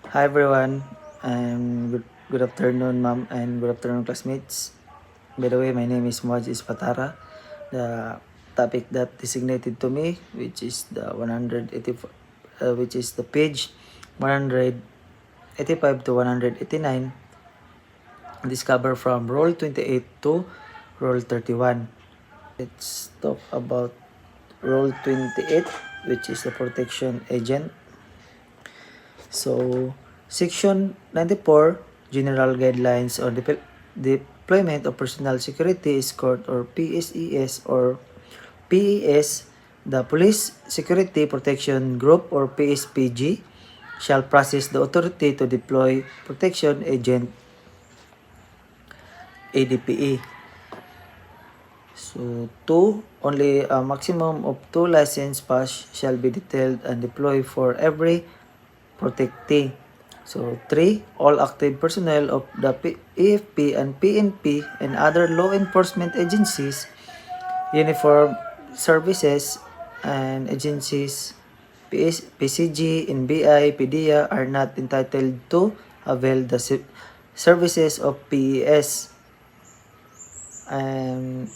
Hi everyone, and good afternoon, ma'am, and good afternoon, classmates. By the way, my name is Muaj Ispatara. The topic that designated to me, which is the 180, which is the page 185 to 189, discover from Roll 28 to Roll 31. Let's talk about Roll 28, which is the protection agent. So, Section 94, General Guidelines on Deployment of Personal Security Escort or PSES or PES, the Police Security Protection Group or PSPG shall process the authority to deploy protection agent ADPE. So, only a maximum of 2 license pass shall be detailed and deployed for every protectee. So, 3. All active personnel of the AFP and PNP and other law enforcement agencies, uniform services, and agencies, PCG, NBI, PDEA are not entitled to avail the services of PES. And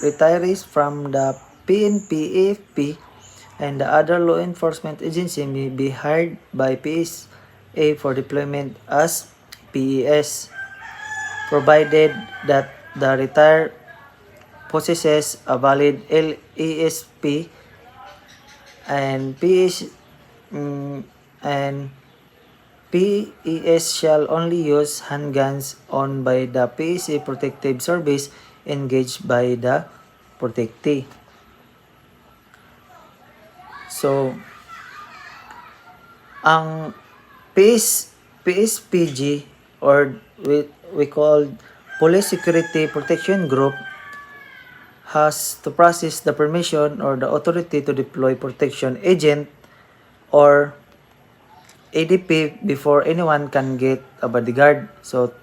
retirees from the PNP, AFP, and the other law enforcement agency may be hired by PSA for deployment as PES, provided that the retired possesses a valid LASP and and PES shall only use handguns owned by the PSA Protective Service engaged by the protectee. So, ang PSPG or we call Police Security Protection Group has to process the permission or the authority to deploy protection agent or ADP before anyone can get a bodyguard. So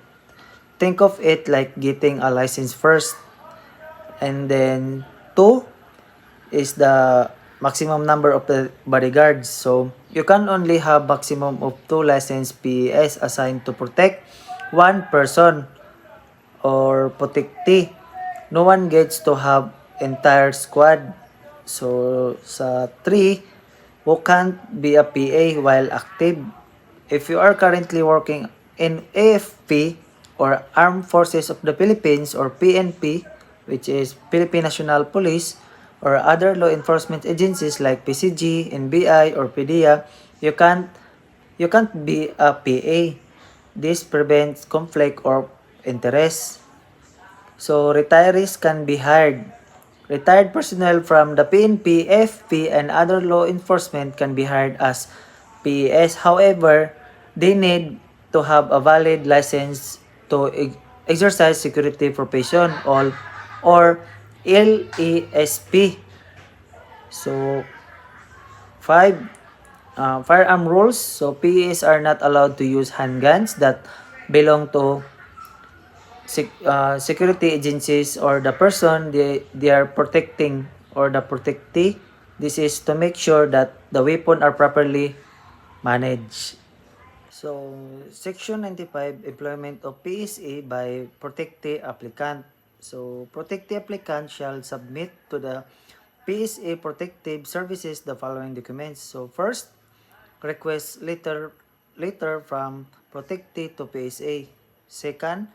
think of it like getting a license first, and then 2 is the maximum number of the bodyguards. So you can only have maximum of 2 licensed PES assigned to protect one person or protectee. No one gets to have entire squad. So sa 3, who can't be a PA while active. If you are currently working in AFP or Armed Forces of the Philippines or PNP, which is Philippine National Police, or other law enforcement agencies like PCG, NBI, or PDEA, you can't be a PA. This prevents conflict or interest. So retirees can be hired. Retired personnel from the PNP, FP, and other law enforcement can be hired as PES. However, they need to have a valid license to exercise security profession or LESP. So, 5. Firearm rules. So, PES are not allowed to use handguns that belong to security agencies or the person they are protecting or the protectee. This is to make sure that the weapon are properly managed. So, Section 95, Employment of PSA by protectee applicant. So, protectee applicant shall submit to the PSA Protective Services the following documents. So, first, request letter from protectee to PSA. Second,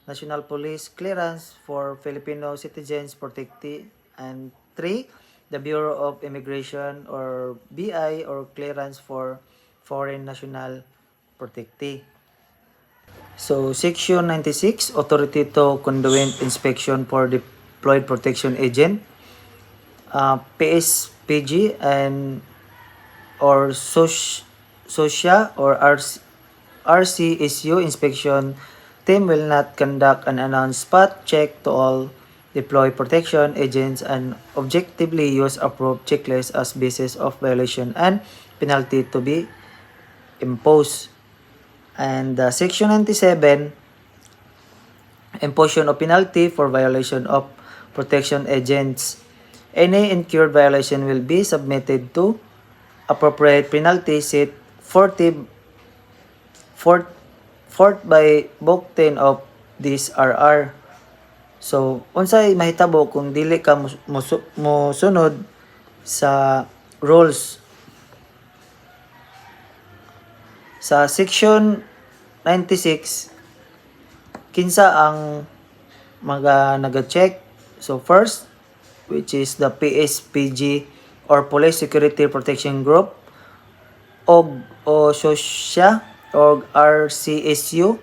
National Police clearance for Filipino citizens protectee. And 3, the Bureau of Immigration or BI or clearance for foreign national protectee. So, Section 96, Authority to conduct inspection for deployed protection agent, PSPG and or SOSIA or RCSU inspection team will not conduct an announced spot check to all deployed protection agents and objectively use approved checklist as basis of violation and penalty to be imposed. And Section 97, imposition of penalty for violation of protection agents. Any incurred violation will be submitted to appropriate penalty set 40 fourth fourth by book 10 of this RR. So unsay mahitabo kung dili ka mosunod sa rules sa section 96? Kinsa ang naga-check? So first, which is the PSPG or Police Security Protection Group, o SOSYA or RCSU,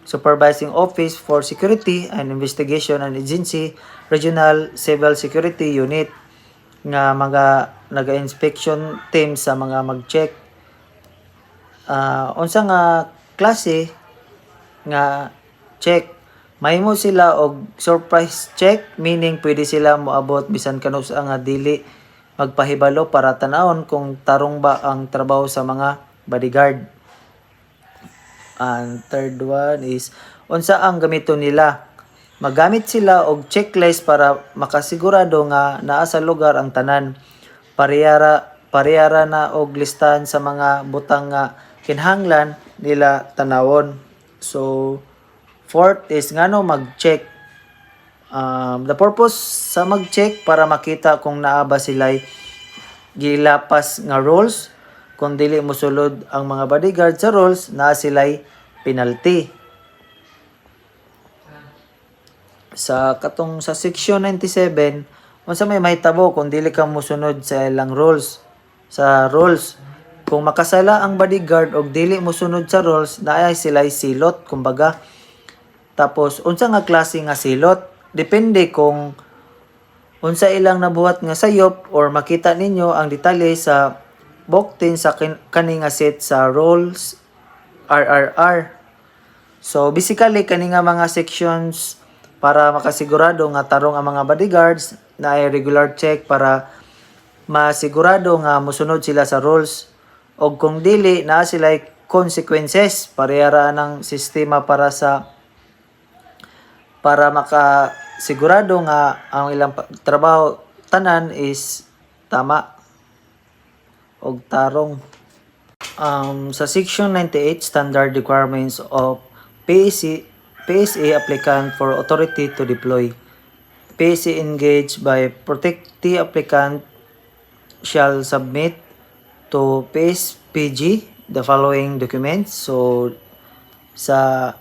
Supervising Office for Security and Investigation and Agency, Regional Civil Security Unit, nga naga-inspection team sa mga mag-check. Unsa nga klase nga check? Mahimo sila og surprise check, meaning pwede sila moabot bisan kanus nga dili magpahibalo para tanawon kung tarong ba ang trabaho sa mga bodyguard. And third one is unsa ang gamiton nila? Magamit sila og checklist para makasigurado nga naa sa lugar ang tanan. Parehara na og listahan sa mga butang nga kinahanglan nila tanawon. So fourth is ngano mag-check. The purpose sa mag-check para makita kung naa ba sila'y gilapas nga rules. Kung dili mosulod ang mga bodyguard sa rules, naa sila'y penalty. Sa section 97, unsa may mahitabo kung dili ka mosunod sa ilang rules. Sa rules, kung makasala ang bodyguard og dili mosunod sa rules, naa sila'y silot kumbaga. Tapos unsa nga klase nga silot? Depende kung unsa ilang nabuhat nga sayop or makita ninyo ang detalye sa book 10 sa kani nga set sa rules RRR. So basically kani nga mga sections para makasigurado nga tarong ang mga bodyguards na ay regular check para masigurado nga mosunod sila sa rules. O kung dili naa sila consequences, parehara ng sistema para makasigurado nga ang ilang trabaho tanan is tama og tarong. Sa section 98, standard requirements of PSA applicant for authority to deploy. PSA engaged by protectee applicant shall submit to PSPG the following documents. So sa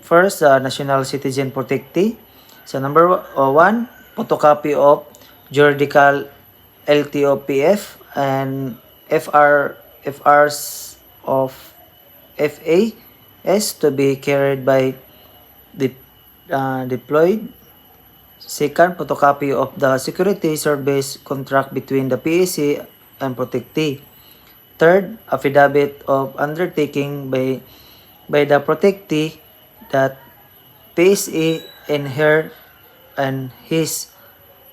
first, National Citizen Protectee. Sa number 1, photocopy of juridical LTOPF and FRs of FAS to be carried by deployed. Second, photocopy of the security service contract between the PSA and protectee. Third, affidavit of undertaking by the protectee that PSA and her and his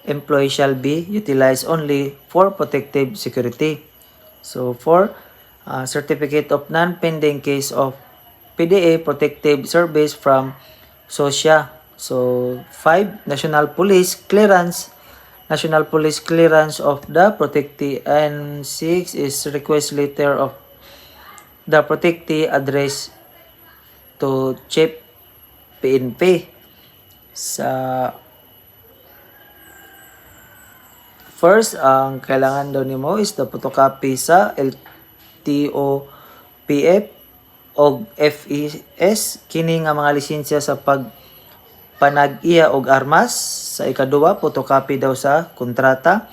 employee shall be utilized only for protective security. So 4, certificate of non-pending case of PDA protective service from SOSYA. So 5, national police clearance of the protectee. And 6 is request letter of the protectee addressed to Chief PNP. Sa first, ang kailangan daw nimo is the photocopy sa LTOPF o FES, kini nga mga lisensya sa pagpanag-iya og armas. Sa ikaduha, photocopy daw sa kontrata.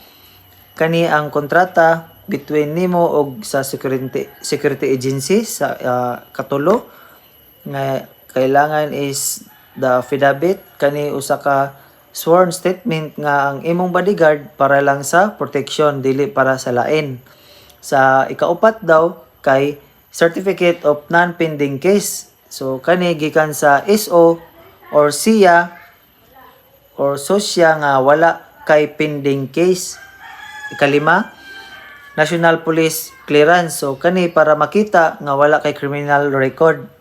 Kani ang kontrata between nimo og sa security agency. Sa katulo nga kailangan is the affidavit, kani usa ka sworn statement nga ang imong bodyguard para lang sa protection, dili para sa lain. Sa ikaupat daw kay certificate of non-pending case. So kani gikan sa SO or SIA or SOSYA nga wala kay pending case. Ikalima, National Police Clearance. So kani para makita nga wala kay criminal record.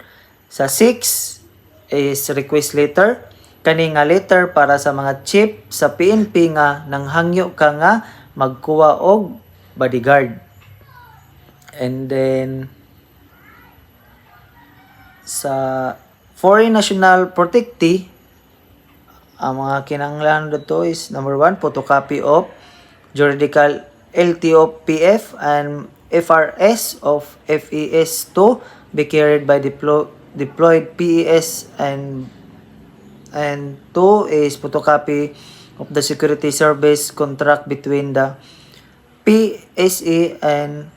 Sa 6 is request letter. Kani nga letter para sa mga chief sa PNP nga nanghangyo ka nga magkuha og bodyguard. And then sa foreign national protectee, ang mga kinanglan dito is number 1, photocopy of juridical LTO-PF and FRS of FES2 be carried by deployed PES, and 2 is photocopy of the security service contract between the PSE and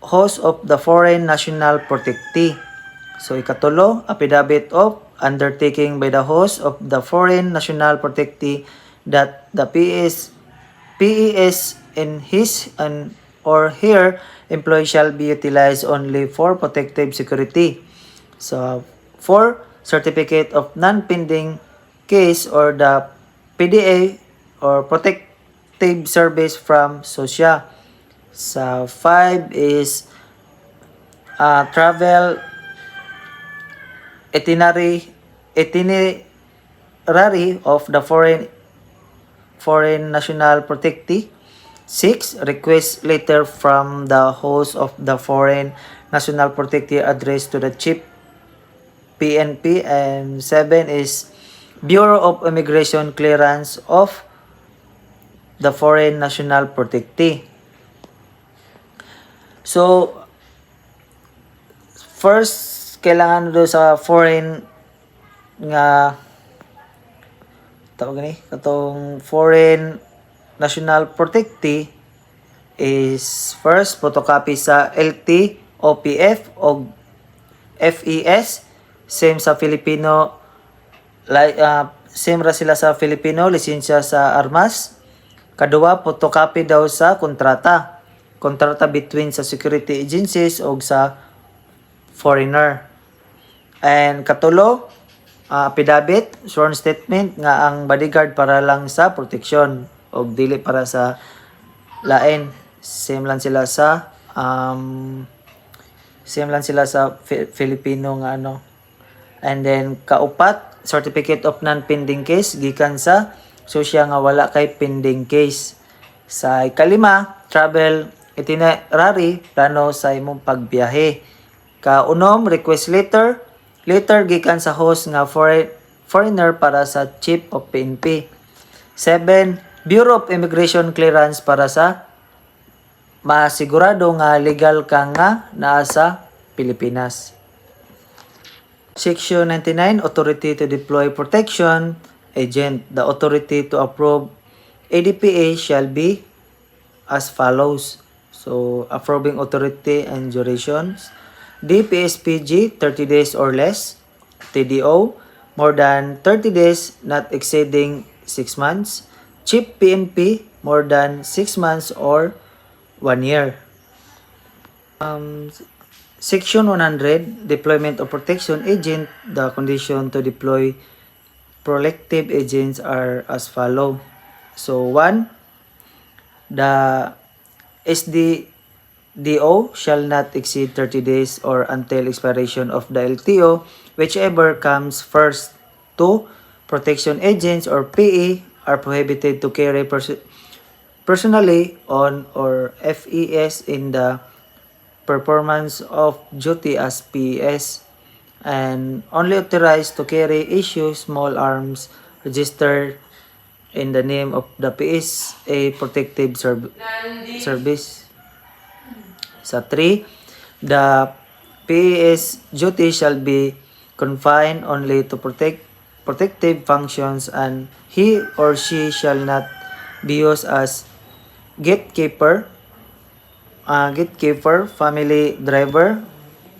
host of the foreign national protectee. So ikatulo, affidavit of undertaking by the host of the foreign national protectee that the PES in his and or her employee shall be utilized only for protective security. So 4, certificate of non-pending case or the PDA or protective service from SOSIA. Sa 5 is travel itinerary of the foreign national protectee. 6, request letter from the host of the foreign national protectee addressed to the chief PNP. And 7 is Bureau of Immigration clearance of the foreign national protectee. So, first, kailangan do sa foreign nga tawag ni katong foreign national protectee is first photocopy sa LT, OPF o FES, same sa Filipino, same ra sila sa Filipino, lisensya sa armas. Kaduwa, photocopy daw sa kontrata between sa security agencies o sa foreigner. And katulo, affidavit, sworn statement nga ang bodyguard para lang sa protection o dili para sa lain. Same lang sila sa Filipino nga ano. And then kaupat, certificate of non-pending case gikan sa SOSIA nga wala kay pending case. Sa ikalima, travel itinerary, plano sa imong pagbiyahe. Kaunom, request letter gikan sa host nga foreigner para sa chief of PNP. 7, Bureau of Immigration clearance para sa masigurado nga legal ka nga naa sa Pilipinas. Section 99, authority to deploy protection agent. The authority to approve ADPA shall be as follows. So, approving authority and durations. DPSPG, 30 days or less. TDO, more than 30 days, not exceeding 6 months. Chief PNP, more than 6 months or 1 year. Section 100, deployment of protection agent. The condition to deploy protective agents are as follow. So 1, the SDDO shall not exceed 30 days or until expiration of the LTO, whichever comes first. 2, protection agents or PE are prohibited to carry personally on or FES in the performance of duty as PES, and only authorized to carry issue small arms registered in the name of the PSA protective service. Sa 3, the PES duty shall be confined only to protective functions, and he or she shall not be used as gatekeeper, family driver,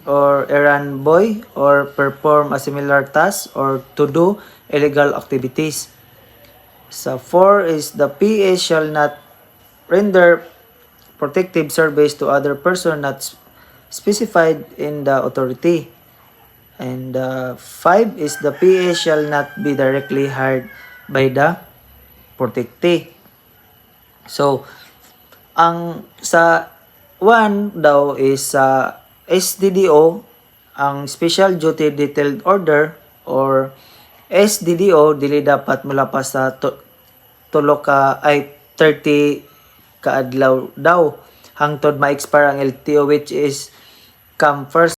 or errand boy, or perform a similar task, or to do illegal activities. Sa 4 is the PA shall not render protective service to other person not specified in the authority. And 5 is the PA shall not be directly hired by the protectee. So, ang sa 1 daw is sa SDDO, ang Special Duty Detailed Order or SDDO, dili dapat mulapas sa 30 ka adlaw daw hangtod ma-expire ang LTO, which is come first